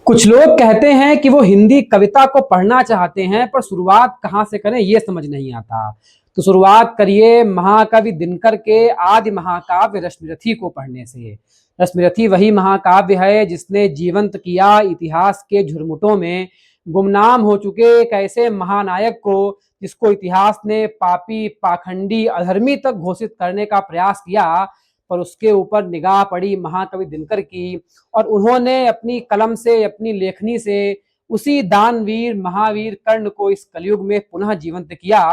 कुछ लोग कहते हैं कि वो हिंदी कविता को पढ़ना चाहते हैं पर शुरुआत कहाँ से करें ये समझ नहीं आता। तो शुरुआत करिए महाकवि दिनकर के आदि महाकाव्य रश्मिरथी को पढ़ने से। रश्मिरथी वही महाकाव्य है जिसने जीवंत किया इतिहास के झुरमुटों में गुमनाम हो चुके एक ऐसे महानायक को जिसको इतिहास ने पापी, पाखंडी, अधर्मी तक घोषित करने का प्रयास किया। पर उसके ऊपर निगाह पड़ी महाकवि दिनकर की और उन्होंने अपनी कलम से, अपनी लेखनी से उसी दानवीर महावीर कर्ण को इस कलयुग में पुनः जीवंत किया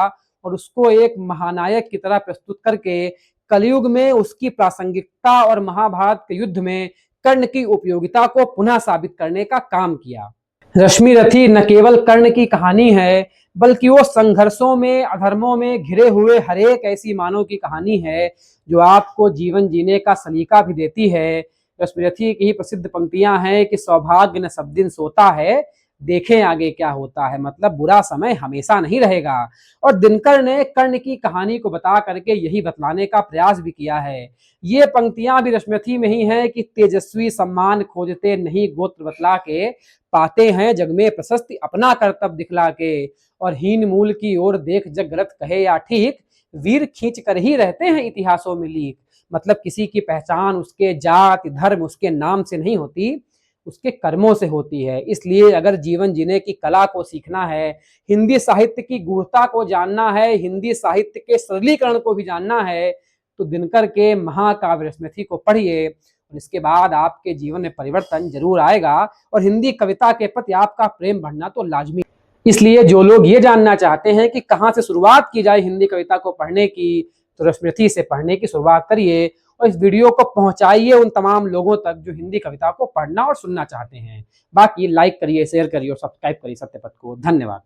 और उसको एक महानायक की तरह प्रस्तुत करके कलयुग में उसकी प्रासंगिकता और महाभारत के युद्ध में कर्ण की उपयोगिता को पुनः साबित करने का काम किया। रश्मिरथी न केवल कर्ण की कहानी है बल्कि वो संघर्षों में, अधर्मों में घिरे हुए हर एक ऐसी मानव की कहानी है जो आपको जीवन जीने का सलीका भी देती है। रश्मिरथी की ही प्रसिद्ध पंक्तियां हैं कि सौभाग्य न सब दिन सोता है, देखें आगे क्या होता है, मतलब बुरा समय हमेशा नहीं रहेगा। और दिनकर ने कर्ण की कहानी को बता करके यही बतलाने का प्रयास भी किया है। ये पंक्तियां भी रश्मिरथी में ही है कि तेजस्वी सम्मान खोजते नहीं गोत्र बतला के, पाते हैं जग में प्रशस्ति अपना कर्तव्य दिखला के, और हीन मूल की ओर देख जग गलत कहे या ठीक, वीर खींच कर ही रहते हैं इतिहासों में लीक। मतलब किसी की पहचान उसके जाति, धर्म, उसके नाम से नहीं होती, उसके कर्मों से होती है। इसलिए अगर जीवन जीने की कला को सीखना है, हिंदी साहित्य की गूढ़ता को जानना है, हिंदी साहित्य के सरलीकरण को भी जानना है, तो दिनकर के महाकाव्य रश्मिरथी को पढ़िए और इसके बाद आपके जीवन में परिवर्तन जरूर आएगा और हिंदी कविता के प्रति आपका प्रेम बढ़ना तो लाजमी। इसलिए जो लोग ये जानना चाहते हैं कि कहाँ से शुरुआत की जाए हिंदी कविता को पढ़ने की, तो रश्मिरथी से पढ़ने की शुरुआत करिए और इस वीडियो को पहुंचाइए उन तमाम लोगों तक जो हिंदी कविता को पढ़ना और सुनना चाहते हैं। बाकी लाइक करिए, शेयर करिए और सब्सक्राइब करिए सत्यपथ को। धन्यवाद।